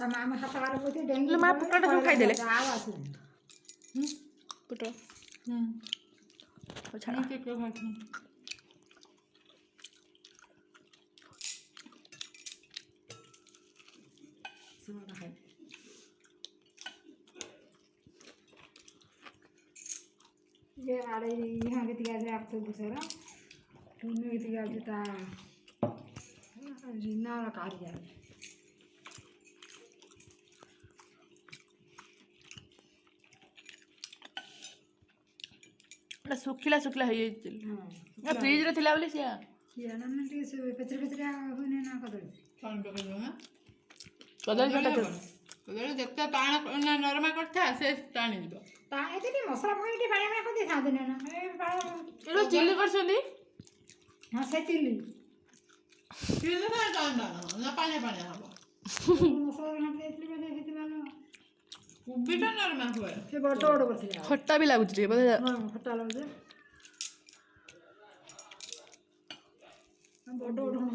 माँ पुटल सब खाईदेले पुटल ये आड़े यहाँ के तिया आप तो दूसरा तुमने के तिया जता जीना काट जाए सुखिला सुखिला हो फ्रिज रे थिला बोली सिया ये ना ने से पेचरे पेचरे होने ना कदल पान पके दो हां कदल घटा कदल जत्ता टाण नरमा करथा से टाणी दिबो ता एते भी मसला पके के पानी में को दे खादे ना ए एलो चिल्ली करछली हां से चिल्ली ना जांदा ना पानी पानी हबो मसला घाट देतली बने हेति मानो उबिटा नरमा हुए से बड़ बड़ करथिला खट्टा भी लागुछ रे बोले हां खट्टा लागे बड़ बड़ हम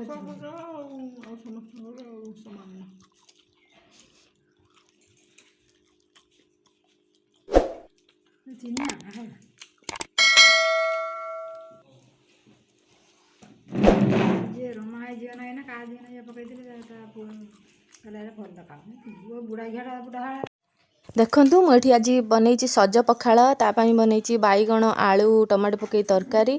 समान चिन्ना है ये रोमाई जीवन है ना का जीवन ये पकई दिले ता कले फल दका वो बुढ़ा घाड़ा बुढ़ा देखंतु मु एठी आज बनैछि सज पखाळ तापाई बनैछि बाईगण आलू टमाटो पकई तरकारी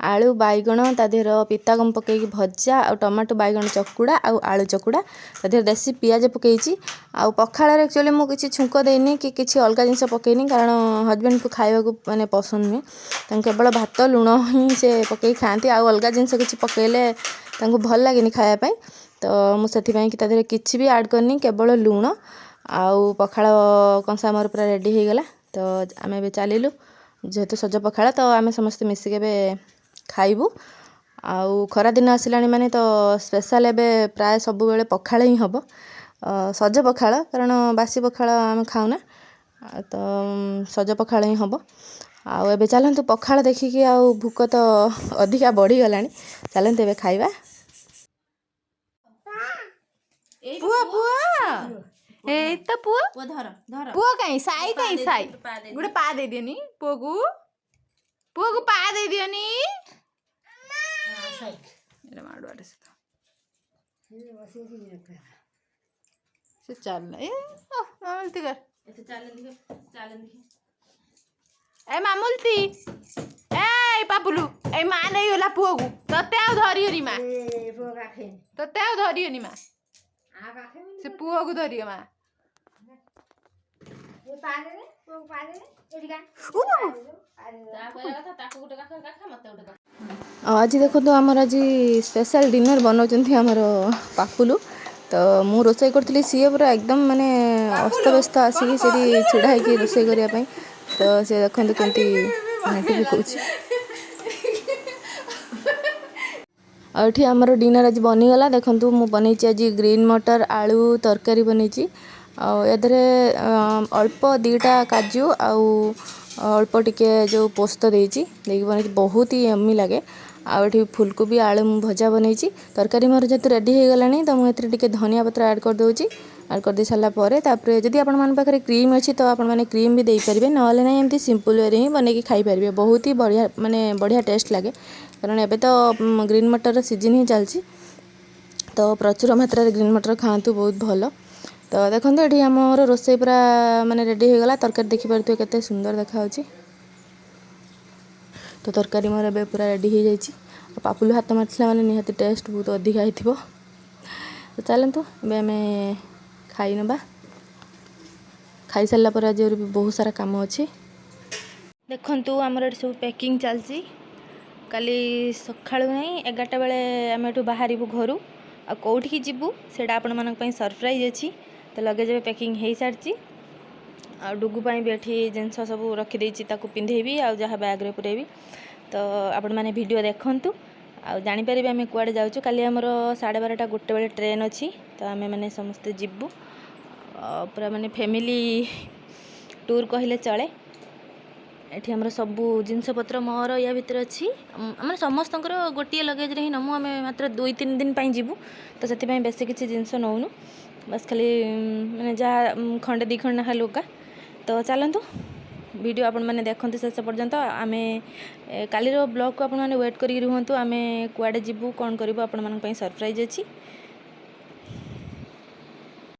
आलू बाईगण ता देहर पितागम पकई भजा आ टमाटो बाईगण चकुड़ा आ आलू चकुड़ा ता देहर देसी पियाज पकईछि आ पखाळ रे एक्चुअली मु किछि छुंक देनी कि किछि अलगा जिंस पकईनी कारण हस्बैंड को खाइबा को माने पसंद नहीं तां केवल भात लुण ही से पकई खाती आ अलगा जिंस किछि पकईले तांको भल लागेनी खाया पई तो मु सेति पई कि ता देहर किछि भी ऐड करनी केवल लुण आउ पखाळ कंसा मोर पूरा रेडी हो गला तो आम ए चलू जेहेतु सज पखाळ तो आम समस्त मिसिक खाइबू आउ खरा दिन आसला माने तो स्पेशल एबे प्राय सब बेले पखाळ ही हम सज पखाळ कारण बासी पखाळ आम खाऊना तो सज पखाळ ही हम आउ एबे चलतु पखाळ देखिकी आउ भूक तो अधिका बढ़ी गलानी चलतु एबे खाइबा पुआ पुआ ए त पुआ पुआ धर धर पुआ कहीं साई गुड़े पा दे दियनी पुआ को पा दे दियनी एरे माडुआरे से चल ए मामलती कर ए मामलती ए पापुलू ए मां नहीं होला पुआ को तते आ धरियोनी मां तते आ धरियोनी मां से पुआ को धरियो मां ये पाले ने वो पाले ने एडिका आज देखो तो आमर आज स्पेशल डिनर बनाऊँ आमर पापुलू तो मु रोसई करी सी पूरा एकदम माने अस्त व्यस्त आसिक छिड़ा हो रोसई करने तो सी देखते कमी नाटी पकाऊँ ये आमर डिनर आज बनीगला देखूँ मु बनई आज ग्रीन मटर आलू तरकारी बनई आधे अल्प दीटा काजू आउ अल्प टिके जो पोस्त देती बन बहुत ही यम्मी लगे आउ फुलकोबी आलू भजा बनई तरकारी मोर जेहतु रेडी हो गलानी तो मुझे धनिया पत्र ऐड कर दूँ ऐड कर दे सारापर जदि आपण पाखे क्रीम अच्छी तो आपण मैंने क्रीम भी देपारे ना ना एमती सिंपल वे ही बनई खाई पारे बहुत ही बढ़िया माने बढ़िया टेस्ट लगे कारण एबे तो ग्रीन मटर सीजन ही चलती तो प्रचुर मात्रा ग्रीन मटर खातु बहुत भल तो देखो ये आमर रोसई पूरा माने रेडी हो गला तरकारी देखिपे केते सुंदर देखा तो तरकारी मोर ए पूरा रेडी हो जाइए पापुलू हाथ मार्ला माने निहाती टेस्ट बहुत अधिका हो तो चलतु आम खाई ना खाई सारा पर आज बहुत सारा काम अच्छे देखु आमर ये सब पैकिंग चलती काली सका नहीं 11टा बेले आम एठू बाहर घर आ कौटिकी जीवु से आपण मानक सरप्राइज अच्छी तो लगेज पैकिंग हो सारी आ डुगु भी एठी जिनस सब रखीदे पिंधेबी आ जहाँ बैग रे पुरेबी तो आपण मैंने वीडियो देखंतु आ जानीपारे आम कुआड़े जाऊँ काली आमर 12:30 1 बेले ट्रेन अच्छी तो आम मैंने समस्ते जीवु पूरा माने फैमिली टूर कहले चले एठी हमर सबू जिनसपत्र मोर या भितर अच्छी आम समस्त गोटे लगेज रे ही नमु आम मात्र 2-3 दिन जीवु तो से बेसी किसी जिनस नौनु बस खाली मैंने जहाँ खंडे दी खंड ना लुगा तो चलतु वीडियो आपण मैंने देखते शेष पर्यंत आम कालीर ब्लॉग को आपण मैंने वेट करी रुहतु आम कुआडे जीवु कौन करूँ आपण मानी सरप्राइज अच्छी